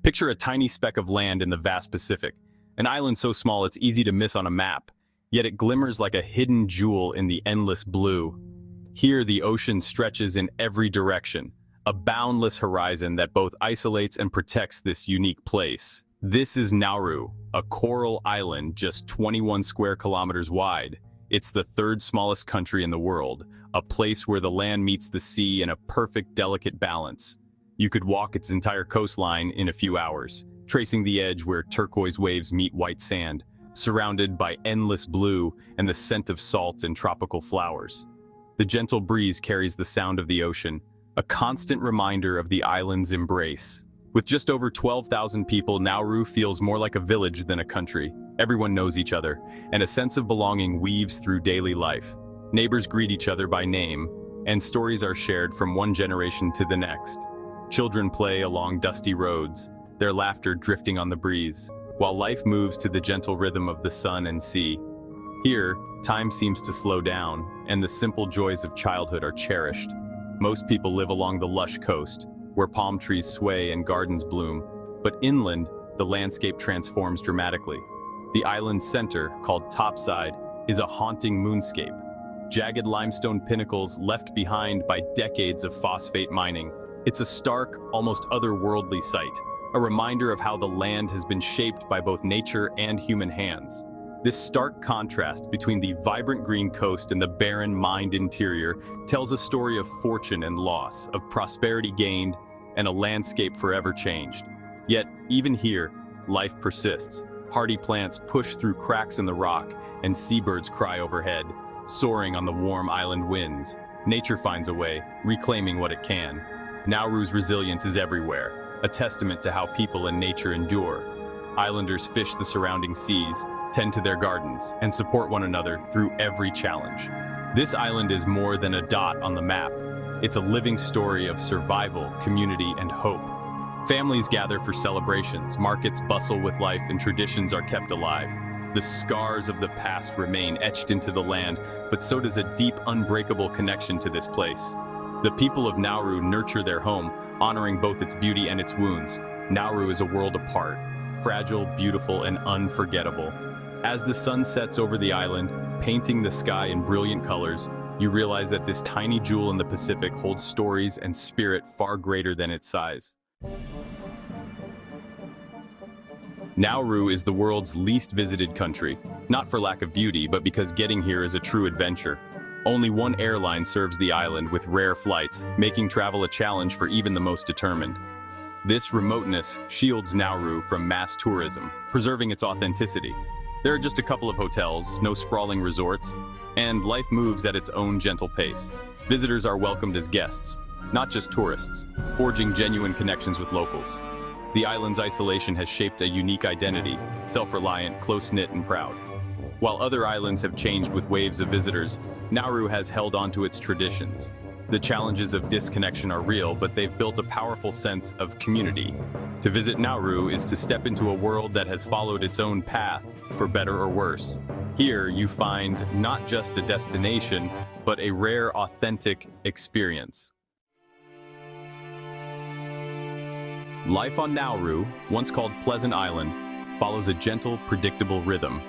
Picture a tiny speck of land in the vast Pacific, an island so small it's easy to miss on a map, yet it glimmers like a hidden jewel in the endless blue. Here the ocean stretches in every direction, a boundless horizon that both isolates and protects this unique place. This is Nauru, a coral island just 21 square kilometers wide. It's the third smallest country in the world, a place where the land meets the sea in a perfect, delicate balance. You could walk its entire coastline in a few hours, tracing the edge where turquoise waves meet white sand, surrounded by endless blue and the scent of salt and tropical flowers. The gentle breeze carries the sound of the ocean, a constant reminder of the island's embrace. With just over 12,000 people, Nauru feels more like a village than a country. Everyone knows each other, and a sense of belonging weaves through daily life. Neighbors greet each other by name, and stories are shared from one generation to the next. Children play along dusty roads, their laughter drifting on the breeze, while life moves to the gentle rhythm of the sun and sea. Here, time seems to slow down, and the simple joys of childhood are cherished. Most people live along the lush coast, where palm trees sway and gardens bloom, but inland, the landscape transforms dramatically. The island's center, called Topside, is a haunting moonscape. Jagged limestone pinnacles left behind by decades of phosphate mining. It's a stark, almost otherworldly sight, a reminder of how the land has been shaped by both nature and human hands. This stark contrast between the vibrant green coast and the barren, mined interior tells a story of fortune and loss, of prosperity gained, and a landscape forever changed. Yet, even here, life persists. Hardy plants push through cracks in the rock, and seabirds cry overhead, soaring on the warm island winds. Nature finds a way, reclaiming what it can. Nauru's resilience is everywhere, a testament to how people and nature endure. Islanders fish the surrounding seas, tend to their gardens, and support one another through every challenge. This island is more than a dot on the map. It's a living story of survival, community, and hope. Families gather for celebrations, markets bustle with life, and traditions are kept alive. The scars of the past remain etched into the land, but so does a deep, unbreakable connection to this place. The people of Nauru nurture their home, honoring both its beauty and its wounds. Nauru is a world apart, fragile, beautiful, and unforgettable. As the sun sets over the island, painting the sky in brilliant colors, you realize that this tiny jewel in the Pacific holds stories and spirit far greater than its size. Nauru is the world's least visited country, not for lack of beauty, but because getting here is a true adventure. Only one airline serves the island with rare flights, making travel a challenge for even the most determined. This remoteness shields Nauru from mass tourism, preserving its authenticity. There are just a couple of hotels, no sprawling resorts, and life moves at its own gentle pace. Visitors are welcomed as guests, not just tourists, forging genuine connections with locals. The island's isolation has shaped a unique identity, self-reliant, close-knit, and proud. While other islands have changed with waves of visitors, Nauru has held on to its traditions. The challenges of disconnection are real, but they've built a powerful sense of community. To visit Nauru is to step into a world that has followed its own path, for better or worse. Here, you find not just a destination, but a rare, authentic experience. Life on Nauru, once called Pleasant Island, follows a gentle, predictable rhythm.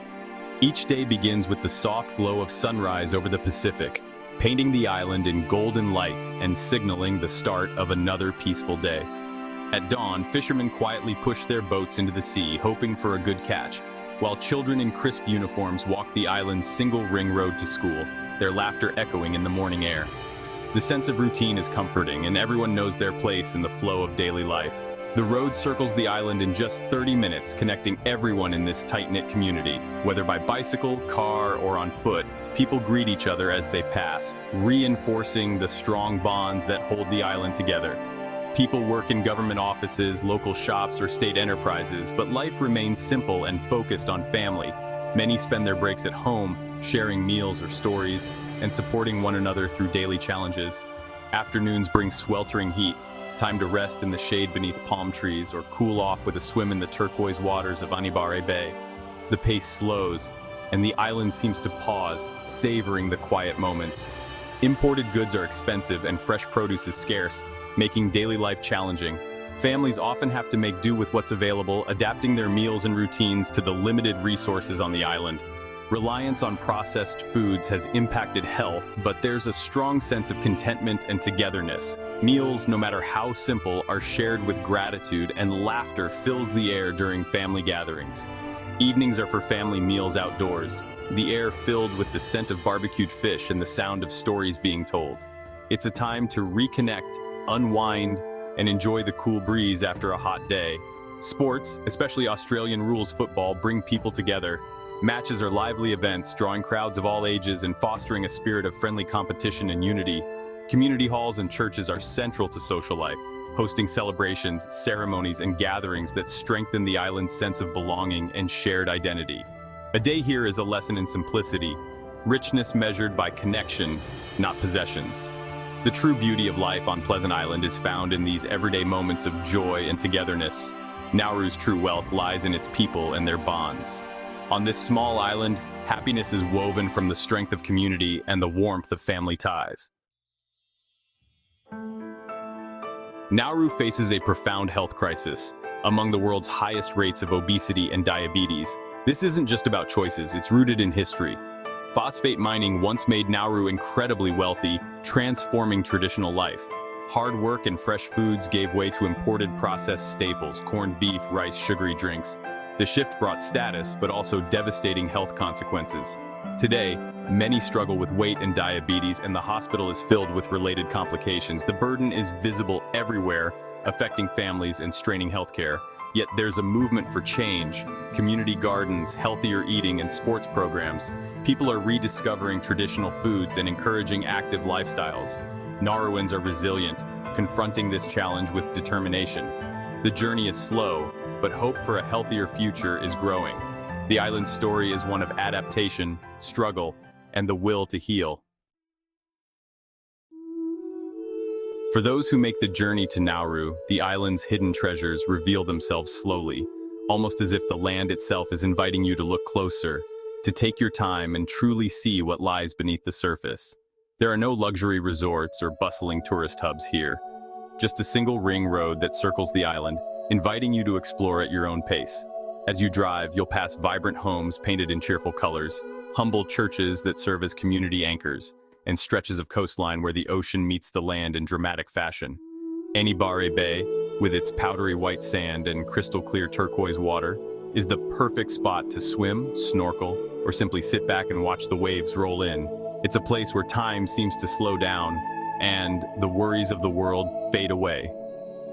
Each day begins with the soft glow of sunrise over the Pacific, painting the island in golden light and signaling the start of another peaceful day. At dawn, fishermen quietly push their boats into the sea, hoping for a good catch, while children in crisp uniforms walk the island's single ring road to school, their laughter echoing in the morning air. The sense of routine is comforting, and everyone knows their place in the flow of daily life. The road circles the island in just 30 minutes, connecting everyone in this tight-knit community. Whether by bicycle, car, or on foot, people greet each other as they pass, reinforcing the strong bonds that hold the island together. People work in government offices, local shops, or state enterprises, but life remains simple and focused on family. Many spend their breaks at home, sharing meals or stories, and supporting one another through daily challenges. Afternoons bring sweltering heat, time to rest in the shade beneath palm trees or cool off with a swim in the turquoise waters of Anibare Bay. The pace slows, and the island seems to pause, savoring the quiet moments. Imported goods are expensive and fresh produce is scarce, making daily life challenging. Families often have to make do with what's available, adapting their meals and routines to the limited resources on the island. Reliance on processed foods has impacted health, but there's a strong sense of contentment and togetherness. Meals, no matter how simple, are shared with gratitude, and laughter fills the air during family gatherings. Evenings are for family meals outdoors, the air filled with the scent of barbecued fish and the sound of stories being told. It's a time to reconnect, unwind, and enjoy the cool breeze after a hot day. Sports, especially Australian rules football, bring people together. Matches are lively events, drawing crowds of all ages and fostering a spirit of friendly competition and unity. Community halls and churches are central to social life, hosting celebrations, ceremonies, and gatherings that strengthen the island's sense of belonging and shared identity. A day here is a lesson in simplicity, richness measured by connection, not possessions. The true beauty of life on Pleasant Island is found in these everyday moments of joy and togetherness. Nauru's true wealth lies in its people and their bonds. On this small island, happiness is woven from the strength of community and the warmth of family ties. Nauru faces a profound health crisis. Among the world's highest rates of obesity and diabetes, this isn't just about choices, it's rooted in history. Phosphate mining once made Nauru incredibly wealthy, transforming traditional life. Hard work and fresh foods gave way to imported processed staples, corned beef, rice, sugary drinks. The shift brought status, but also devastating health consequences. Today, many struggle with weight and diabetes, and the hospital is filled with related complications. The burden is visible everywhere, affecting families and straining healthcare. Yet there's a movement for change. Community gardens, healthier eating, and sports programs. People are rediscovering traditional foods and encouraging active lifestyles. Nauruans are resilient, confronting this challenge with determination. The journey is slow, but hope for a healthier future is growing. The island's story is one of adaptation, struggle, and the will to heal. For those who make the journey to Nauru, the island's hidden treasures reveal themselves slowly, almost as if the land itself is inviting you to look closer, to take your time and truly see what lies beneath the surface. There are no luxury resorts or bustling tourist hubs here, just a single ring road that circles the island, inviting you to explore at your own pace. As you drive, you'll pass vibrant homes painted in cheerful colors, humble churches that serve as community anchors, and stretches of coastline where the ocean meets the land in dramatic fashion. Anibare Bay, with its powdery white sand and crystal clear turquoise water, is the perfect spot to swim, snorkel, or simply sit back and watch the waves roll in. It's a place where time seems to slow down, and the worries of the world fade away.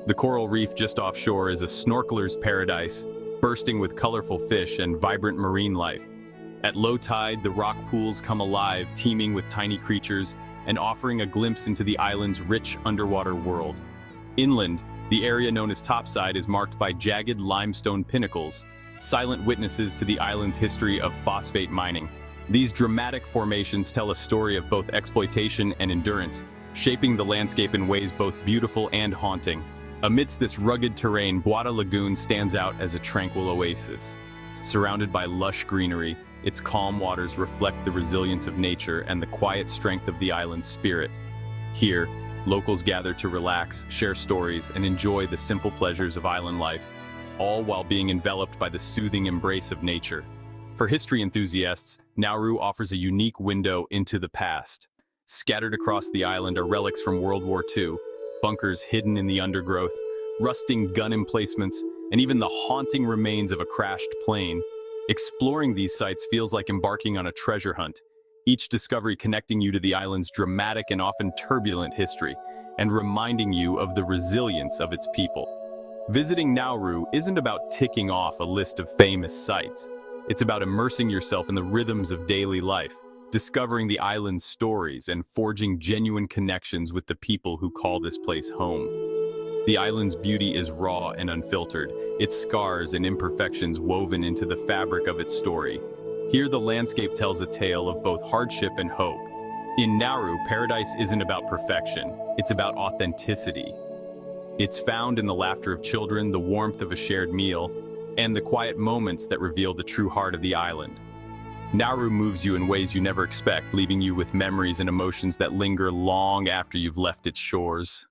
The coral reef just offshore is a snorkeler's paradise, bursting with colorful fish and vibrant marine life. At low tide, the rock pools come alive, teeming with tiny creatures and offering a glimpse into the island's rich underwater world. Inland, the area known as Topside is marked by jagged limestone pinnacles, silent witnesses to the island's history of phosphate mining. These dramatic formations tell a story of both exploitation and endurance, shaping the landscape in ways both beautiful and haunting. Amidst this rugged terrain, Buada Lagoon stands out as a tranquil oasis. Surrounded by lush greenery, its calm waters reflect the resilience of nature and the quiet strength of the island's spirit. Here, locals gather to relax, share stories, and enjoy the simple pleasures of island life, all while being enveloped by the soothing embrace of nature. For history enthusiasts, Nauru offers a unique window into the past. Scattered across the island are relics from World War II, bunkers hidden in the undergrowth, rusting gun emplacements, and even the haunting remains of a crashed plane. Exploring these sites feels like embarking on a treasure hunt, each discovery connecting you to the island's dramatic and often turbulent history, and reminding you of the resilience of its people. Visiting Nauru isn't about ticking off a list of famous sites. It's about immersing yourself in the rhythms of daily life, discovering the island's stories, and forging genuine connections with the people who call this place home. The island's beauty is raw and unfiltered, its scars and imperfections woven into the fabric of its story. Here, the landscape tells a tale of both hardship and hope. In Nauru, paradise isn't about perfection, it's about authenticity. It's found in the laughter of children, the warmth of a shared meal, and the quiet moments that reveal the true heart of the island. Nauru moves you in ways you never expect, leaving you with memories and emotions that linger long after you've left its shores.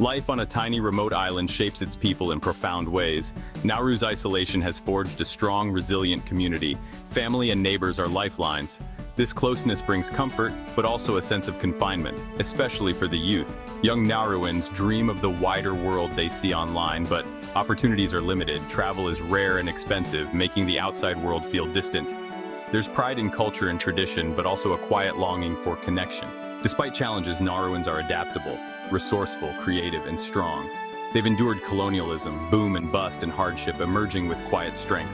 Life on a tiny remote island shapes its people in profound ways. Nauru's isolation has forged a strong, resilient community. Family and neighbors are lifelines. This closeness brings comfort, but also a sense of confinement, especially for the youth. Young Nauruans dream of the wider world they see online, but opportunities are limited. Travel is rare and expensive, making the outside world feel distant. There's pride in culture and tradition, but also a quiet longing for connection. Despite challenges, Nauruans are adaptable, resourceful, creative, and strong. They've endured colonialism, boom and bust, and hardship, emerging with quiet strength.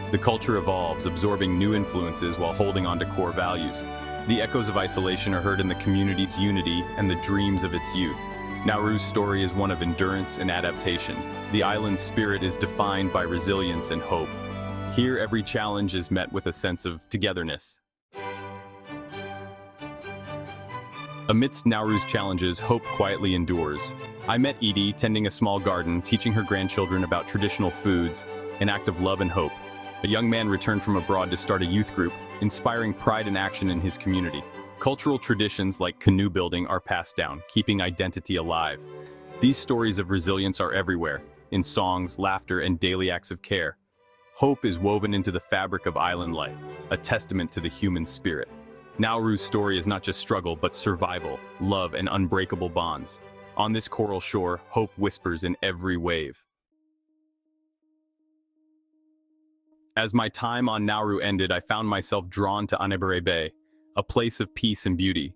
The culture evolves, absorbing new influences while holding on to core values. The echoes of isolation are heard in the community's unity and the dreams of its youth. Nauru's story is one of endurance and adaptation. The island's spirit is defined by resilience and hope. Here, every challenge is met with a sense of togetherness. Amidst Nauru's challenges, hope quietly endures. I met Edie tending a small garden, teaching her grandchildren about traditional foods, an act of love and hope. A young man returned from abroad to start a youth group, inspiring pride and action in his community. Cultural traditions like canoe building are passed down, keeping identity alive. These stories of resilience are everywhere, in songs, laughter, and daily acts of care. Hope is woven into the fabric of island life, a testament to the human spirit. Nauru's story is not just struggle, but survival, love, and unbreakable bonds. On this coral shore, hope whispers in every wave. As my time on Nauru ended, I found myself drawn to Anebare Bay, a place of peace and beauty.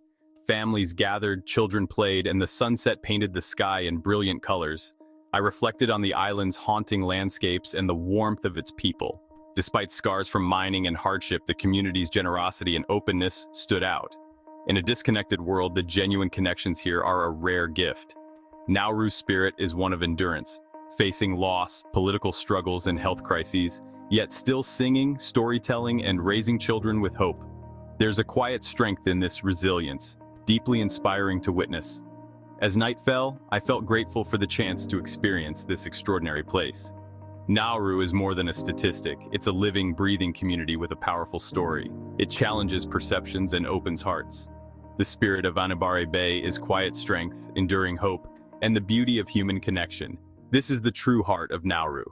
Families gathered, children played, and the sunset painted the sky in brilliant colors. I reflected on the island's haunting landscapes and the warmth of its people. Despite scars from mining and hardship, the community's generosity and openness stood out. In a disconnected world, the genuine connections here are a rare gift. Nauru's spirit is one of endurance, facing loss, political struggles, and health crises, yet still singing, storytelling, and raising children with hope. There's a quiet strength in this resilience, deeply inspiring to witness. As night fell, I felt grateful for the chance to experience this extraordinary place. Nauru is more than a statistic. It's a living, breathing community with a powerful story. It challenges perceptions and opens hearts. The spirit of Anebare Bay is quiet strength, enduring hope, and the beauty of human connection. This is the true heart of Nauru.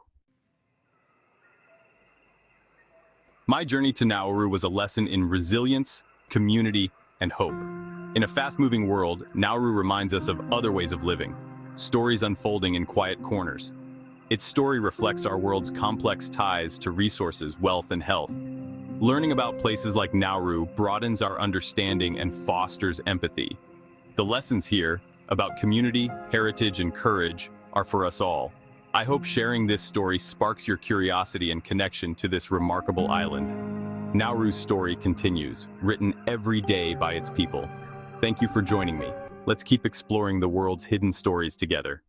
My journey to Nauru was a lesson in resilience, community, and hope. In a fast-moving world, Nauru reminds us of other ways of living, stories unfolding in quiet corners. Its story reflects our world's complex ties to resources, wealth, and health. Learning about places like Nauru broadens our understanding and fosters empathy. The lessons here about community, heritage, and courage are for us all. I hope sharing this story sparks your curiosity and connection to this remarkable island. Nauru's story continues, written every day by its people. Thank you for joining me. Let's keep exploring the world's hidden stories together.